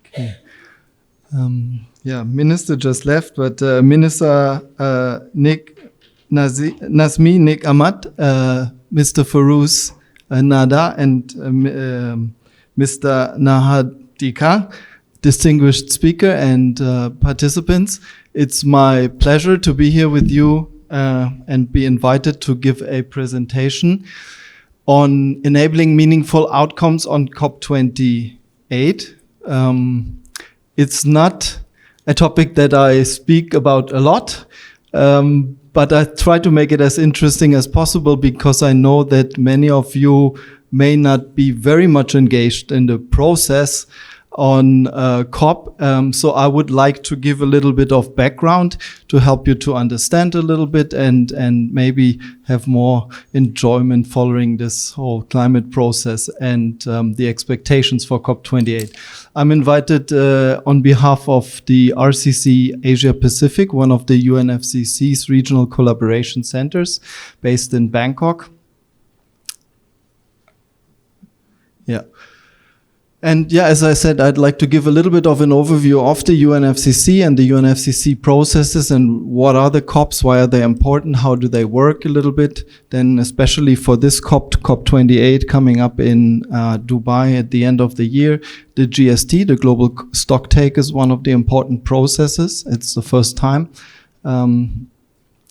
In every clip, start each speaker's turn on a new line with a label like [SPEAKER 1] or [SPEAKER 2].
[SPEAKER 1] Okay. Minister just left, but Minister Nazmi Nick Ahmad, Mr. Farouz Nada, and Mr. Nahadika, distinguished speaker and participants. It's my pleasure to be here with you and be invited to give a presentation on enabling meaningful outcomes on COP28. It's not a topic that I speak about a lot, but I try to make it as interesting as possible because I know that many of you may not be very much engaged in the process on COP. So I would like to give a little bit of background to help you to understand a little bit and maybe have more enjoyment following this whole climate process and the expectations for COP28. I'm invited on behalf of the RCC Asia Pacific, one of the UNFCCC's regional collaboration centers based in Bangkok. Yeah. And yeah, as I said, I'd like to give a little bit of an overview of the UNFCCC and the UNFCCC processes and what are the COPs, why are they important, how do they work a little bit. Then especially for this COP28 coming up in Dubai at the end of the year, the GST, the Global Stocktake, is one of the important processes. It's the first time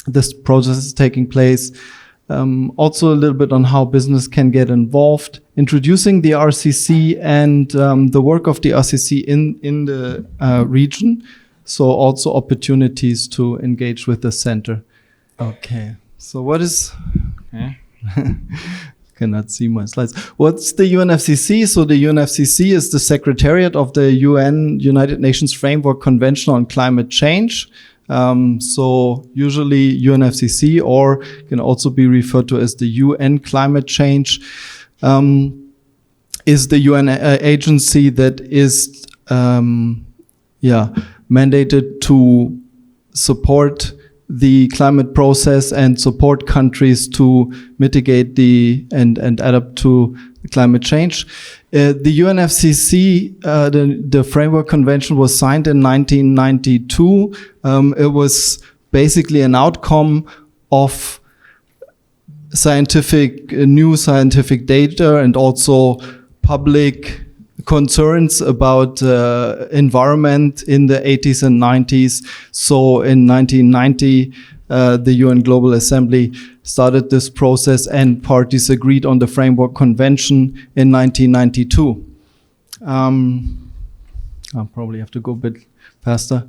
[SPEAKER 1] this process is taking place. Also a little bit on how business can get involved, introducing the RCC and the work of the RCC in the region. So also opportunities to engage with the center. Okay, so what is... Okay. Cannot see my slides. What's the UNFCCC? So the UNFCCC is the Secretariat of the United Nations Framework Convention on Climate Change. So usually UNFCCC, or can also be referred to as the UN Climate Change, is the UN agency that is mandated to support the climate process and support countries to mitigate and adapt to climate change. The UNFCCC, the Framework Convention, was signed in 1992. It was basically an outcome of new scientific data and also public concerns about environment in the 80s and 90s. So in 1990, the UN Global Assembly started this process and parties agreed on the Framework Convention in 1992. I'll probably have to go a bit faster.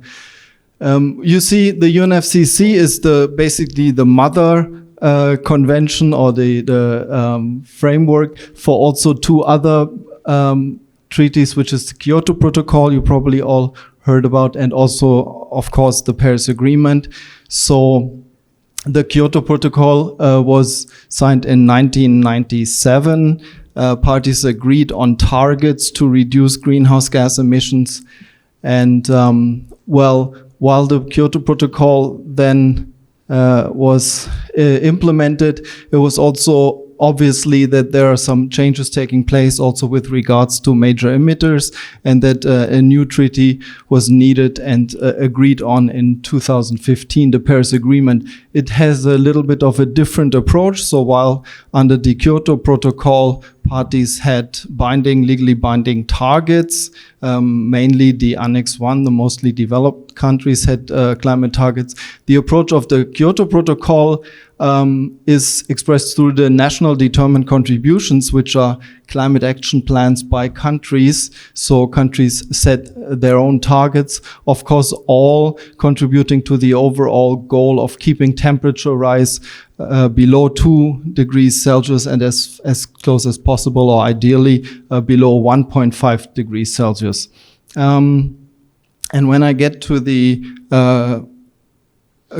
[SPEAKER 1] You see, the UNFCCC is basically the mother convention or the framework for also two other treaties, which is the Kyoto Protocol, you probably all heard about, and also, of course, the Paris Agreement. So the Kyoto Protocol was signed in 1997. Parties agreed on targets to reduce greenhouse gas emissions. And while the Kyoto Protocol then was implemented, it was also obviously that there are some changes taking place also with regards to major emitters, and that a new treaty was needed and agreed on in 2015, the Paris Agreement. It has a little bit of a different approach. So while under the Kyoto Protocol, parties had legally binding targets, mainly the Annex 1, the mostly developed countries had climate targets. The approach of the Kyoto Protocol is expressed through the national determined contributions, which are climate action plans by countries. So countries set their own targets, of course, all contributing to the overall goal of keeping temperature rise below 2 degrees Celsius and as close as possible, or ideally below 1.5 degrees Celsius. And when I get to the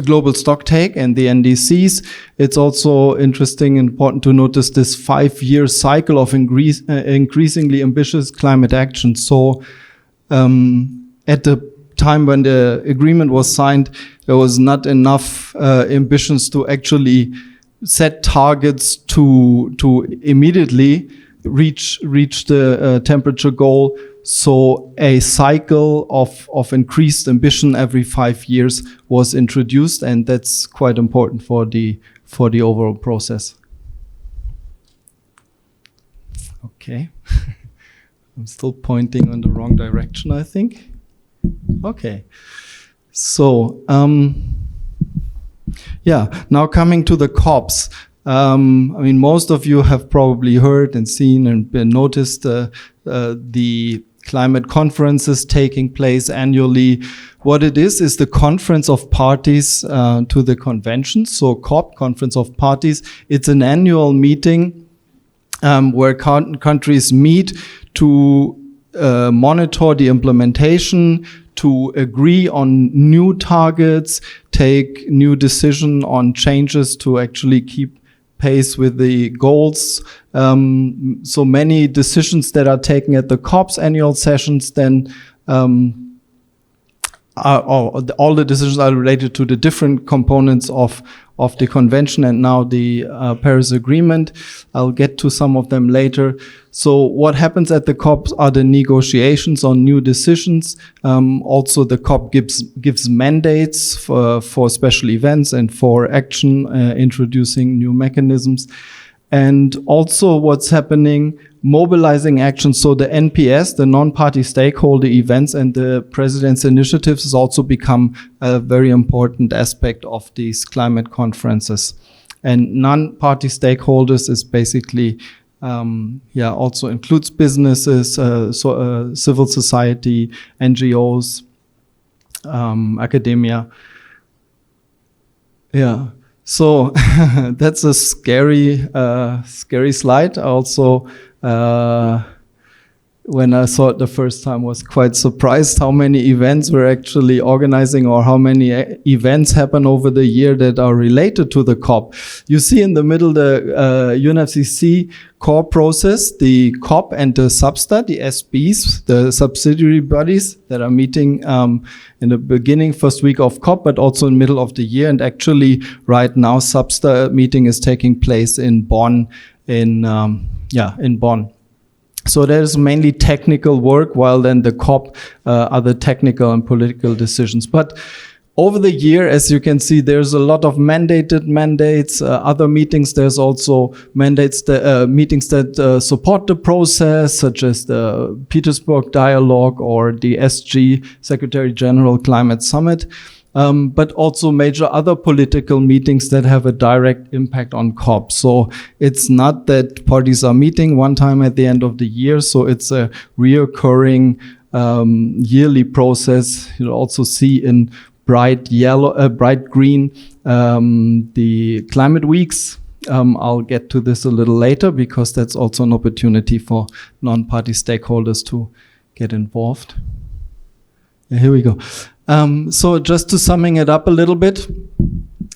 [SPEAKER 1] global stocktake and the NDCs, it's also interesting and important to notice this 5-year cycle of increasingly ambitious climate action. So at the time when the agreement was signed, there was not enough ambitions to actually set targets to immediately reach the temperature goal. So a cycle of increased ambition every 5 years was introduced, and that's quite important for the overall process. Okay. I'm still pointing on the wrong direction, I think. Okay. So, now coming to the COPs. I mean, most of you have probably heard and seen and noticed the climate conferences taking place annually. What it is the conference of parties to the convention. So COP, Conference of Parties, it's an annual meeting where countries meet to monitor the implementation, to agree on new targets, take new decision on changes to actually keep pace with the goals. So many decisions that are taken at the COP's annual sessions then all the decisions are related to the different components of the convention and now the Paris Agreement. I'll get to some of them later. So what happens at the COPs are the negotiations on new decisions. Also the COP gives mandates for special events and for action, introducing new mechanisms. And also what's happening, mobilizing action. So the NPS, the non-party stakeholder events and the president's initiatives has also become a very important aspect of these climate conferences. And non-party stakeholders is basically, also includes businesses, civil society, NGOs, academia. Yeah. So that's a scary slide. Also, when I saw it the first time, was quite surprised how many events we're actually organizing or how many events happen over the year that are related to the COP. You see in the middle the UNFCCC core process, the COP and the SBTA, the SBs, the subsidiary bodies that are meeting in the beginning, first week of COP, but also in the middle of the year. And actually right now SBTA meeting is taking place in Bonn, in Bonn. So there's mainly technical work, while then the COP are the technical and political decisions. But over the year, as you can see, there's a lot of mandated mandates, other meetings. There's also mandates, meetings that support the process, such as the Petersburg Dialogue or the SG, Secretary General Climate Summit. But also major other political meetings that have a direct impact on COP. So it's not that parties are meeting one time at the end of the year. So it's a reoccurring yearly process. You'll also see in bright green, the climate weeks. I'll get to this a little later because that's also an opportunity for non-party stakeholders to get involved. Yeah, here we go. So just to summing it up a little bit,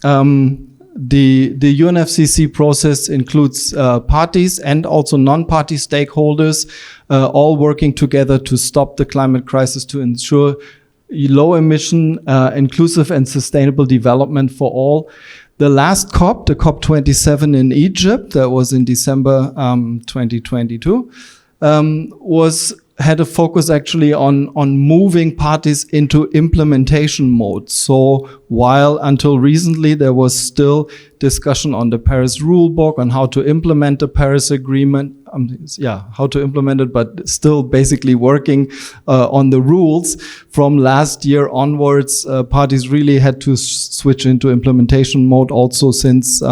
[SPEAKER 1] the UNFCCC process includes parties and also non-party stakeholders, all working together to stop the climate crisis, to ensure low emission, inclusive and sustainable development for all. The last COP, the COP27 in Egypt, that was in December 2022, had a focus actually on moving parties into implementation mode. So while until recently there was still discussion on the Paris rule book, on how to implement the Paris Agreement, how to implement it, but still basically working on the rules. From last year onwards, parties really had to switch into implementation mode also since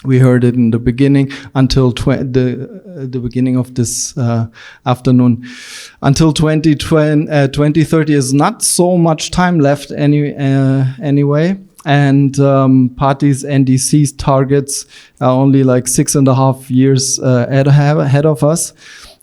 [SPEAKER 1] we heard it in the beginning until the beginning of this afternoon. Until 2030 is not so much time left anyway. And parties' NDC's targets are only like 6.5 years ahead of us.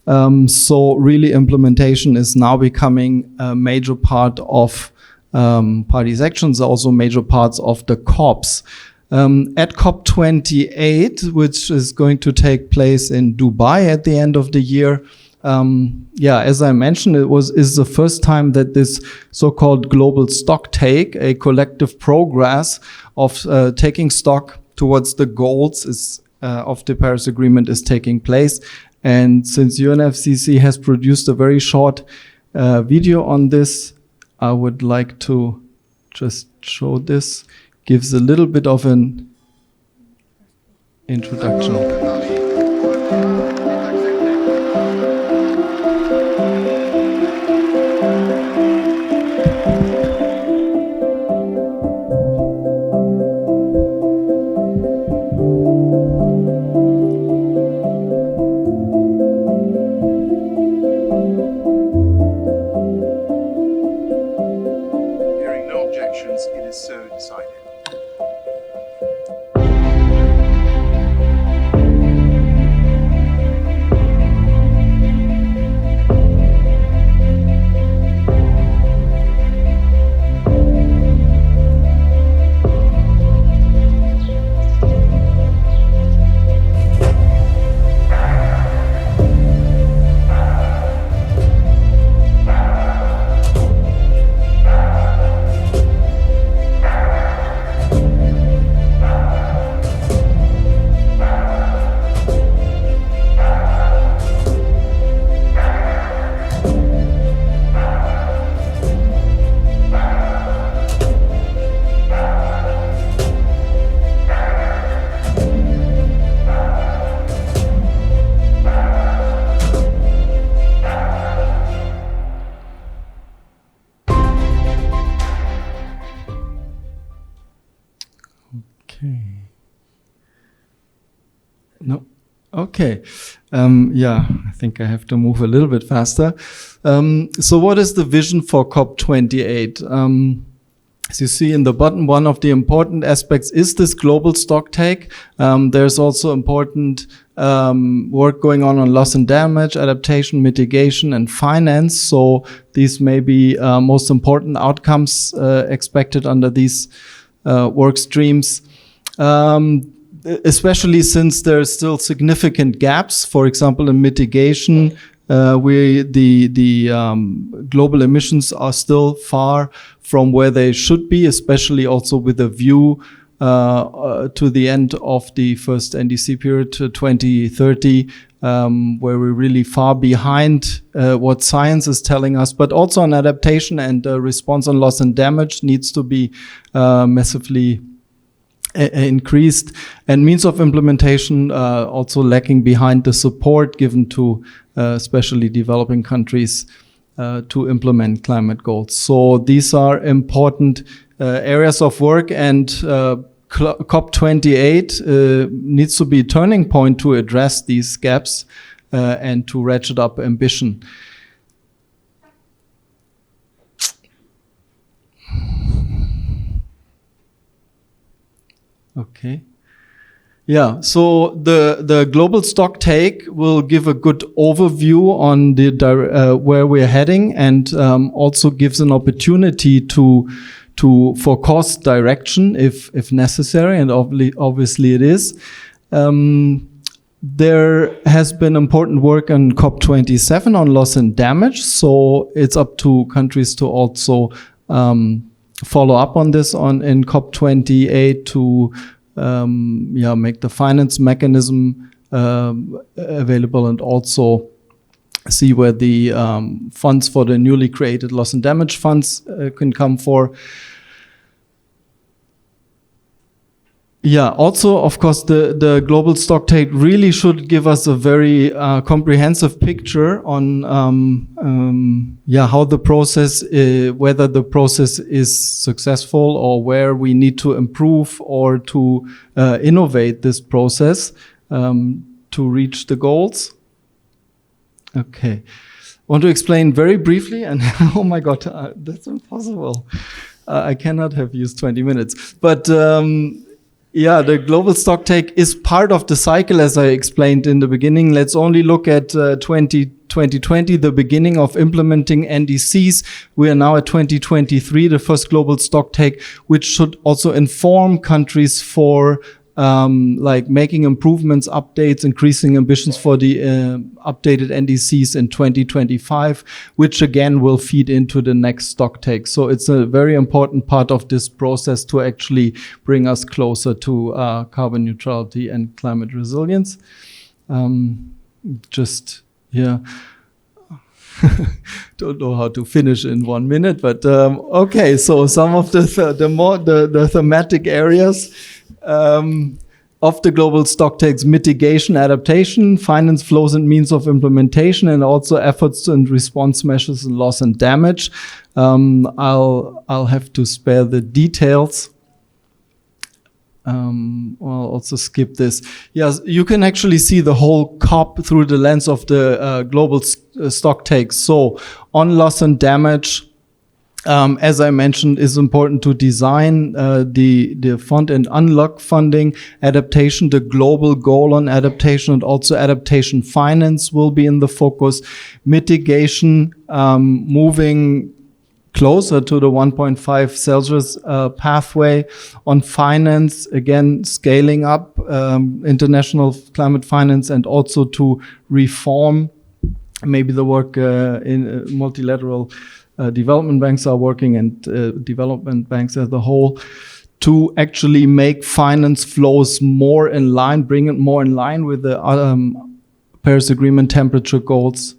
[SPEAKER 1] So really implementation is now becoming a major part of parties' actions, also major parts of the COPs. At COP28, which is going to take place in Dubai at the end of the year, as I mentioned, is the first time that this so-called global stock take, a collective progress of taking stock towards the goals of the Paris Agreement is taking place. And since UNFCCC has produced a very short video on this, I would like to just show this. Gives a little bit of an introduction.
[SPEAKER 2] It is so decided.
[SPEAKER 1] Okay. No. Okay. Yeah, I think I have to move a little bit faster. So what is the vision for COP28? As you see in the bottom, one of the important aspects is this global stocktake. There's also important work going on loss and damage, adaptation, mitigation, and finance. So these may be most important outcomes expected under these work streams. Especially since there are still significant gaps, for example, in mitigation, the global emissions are still far from where they should be, especially also with a view to the end of the first NDC period to 2030, where we're really far behind what science is telling us, but also on adaptation and response on loss and damage needs to be massively increased, and means of implementation also lacking behind the support given to especially developing countries to implement climate goals. So these are important areas of work, and COP28 needs to be a turning point to address these gaps and to ratchet up ambition. Okay. Yeah, so the global stocktake will give a good overview on the where we're heading, and also gives an opportunity for course direction if necessary, and obviously it is. There has been important work on COP27 on loss and damage, so it's up to countries to also follow up on this in COP28 to make the finance mechanism available, and also see where the funds for the newly created loss and damage funds can come for. Yeah, also, of course, the global stocktake really should give us a very comprehensive picture on how the process, whether the process is successful, or where we need to improve or to innovate this process to reach the goals. Okay, want to explain very briefly, and oh my God, that's impossible. I cannot have used 20 minutes, but yeah, the global stocktake is part of the cycle, as I explained in the beginning. Let's only look at 2020, the beginning of implementing NDCs. We are now at 2023, the first global stocktake, which should also inform countries for like making improvements, updates, increasing ambitions for the updated NDCs in 2025, which again will feed into the next stocktake. So it's a very important part of this process to actually bring us closer to carbon neutrality and climate resilience. just, yeah. Don't know how to finish in 1 minute, but okay. So some of the thematic areas of the global stocktake: mitigation, adaptation, finance flows and means of implementation, and also efforts and response measures and loss and damage. I'll have to spare the details. I'll also skip this. Yes, you can actually see the whole COP through the lens of the global stocktake. So on loss and damage, as I mentioned, is important to design the fund and unlock funding, adaptation, the global goal on adaptation, and also adaptation finance will be in the focus. Mitigation, moving closer to the 1.5 Celsius pathway. On finance, again, scaling up international climate finance, and also to reform maybe the work in multilateral development banks are working, and development banks as a whole, to actually make finance flows more in line, bring it more in line with the Paris Agreement temperature goals.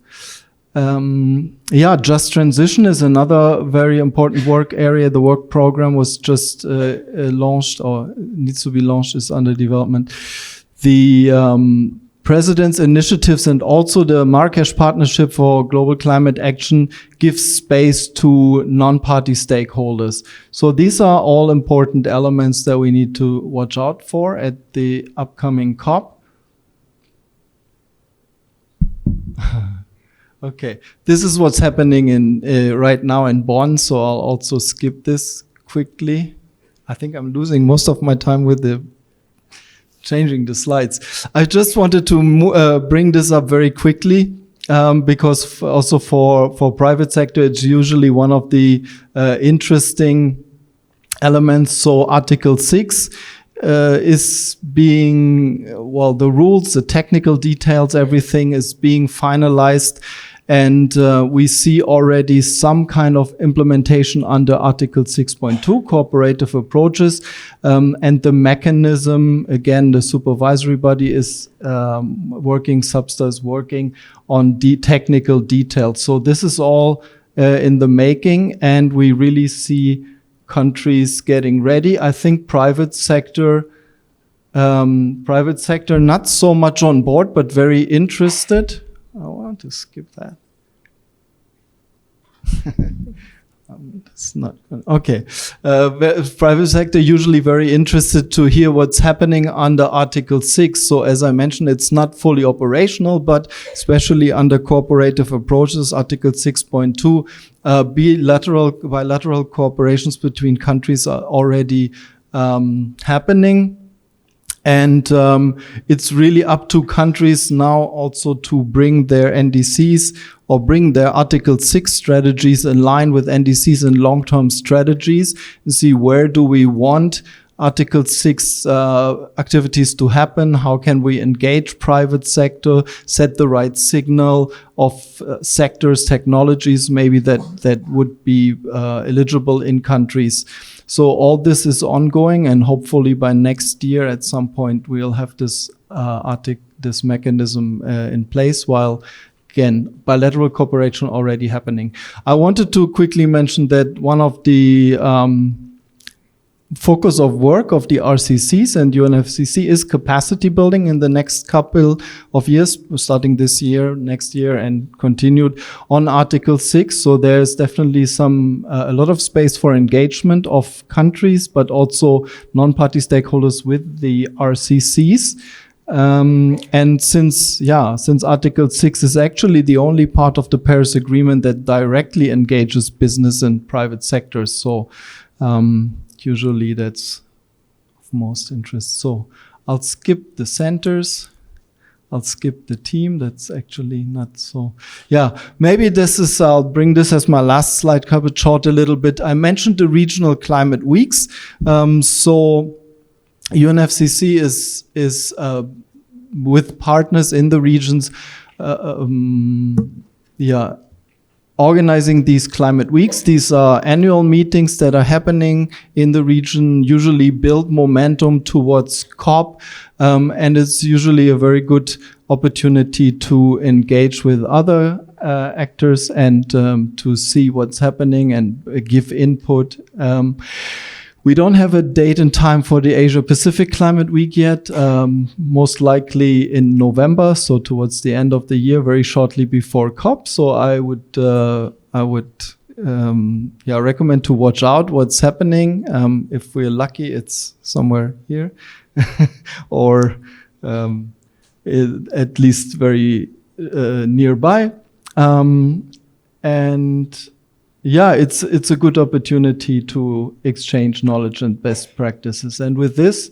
[SPEAKER 1] Just transition is another very important work area. The work program was just launched, or needs to be launched, is under development. The President's initiatives and also the Marrakesh Partnership for Global Climate Action gives space to non-party stakeholders. So these are all important elements that we need to watch out for at the upcoming COP. Okay, this is what's happening in right now in Bonn, so I'll also skip this quickly. I think I'm losing most of my time with the changing the slides. I just wanted to bring this up very quickly because also for private sector, it's usually one of the interesting elements. So Article 6 is being, well, the rules, the technical details, everything is being finalized. And we see already some kind of implementation under Article 6.2, cooperative approaches. And the mechanism, again, the supervisory body is working, SBTi is working on technical details. So this is all in the making, and we really see countries getting ready. I think private sector not so much on board, but very interested. I want to skip that. It's not good. Okay. Private sector usually very interested to hear what's happening under Article 6. So as I mentioned, it's not fully operational, but especially under cooperative approaches, Article 6.2, bilateral cooperations between countries are already happening. And it's really up to countries now also to bring their NDCs or bring their Article 6 strategies in line with NDCs and long-term strategies, and see where do we want Article 6 activities to happen, how can we engage private sector, set the right signal of sectors, technologies maybe that would be eligible in countries. So all this is ongoing, and hopefully by next year at some point we'll have this this mechanism in place, while again bilateral cooperation already happening. I wanted to quickly mention that one of the focus of work of the RCCs and UNFCCC is capacity building in the next couple of years, starting this year, next year, and continued on Article 6. So there's definitely a lot of space for engagement of countries, but also non-party stakeholders with the RCCs. And since Article 6 is actually the only part of the Paris Agreement that directly engages business and private sectors, so usually that's of most interest. So I'll skip the centers. I'll skip the team. That's actually not so. Yeah, maybe I'll bring this as my last slide, cut it short a little bit. I mentioned the regional climate weeks. So UNFCCC is with partners in the regions, organizing these climate weeks. These are annual meetings that are happening in the region, usually build momentum towards COP, and it's usually a very good opportunity to engage with other actors and to see what's happening and give input. We don't have a date and time for the Asia Pacific Climate Week yet, most likely in November, so towards the end of the year, very shortly before COP. So I would recommend to watch out what's happening. If we're lucky, it's somewhere here or at least very nearby. It's a good opportunity to exchange knowledge and best practices. And with this,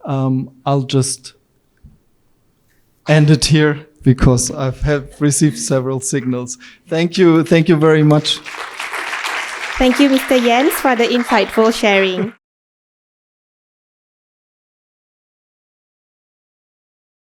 [SPEAKER 1] I'll just end it here because have received several signals. Thank you very much.
[SPEAKER 2] Thank you, Mr. Jens, for the insightful sharing.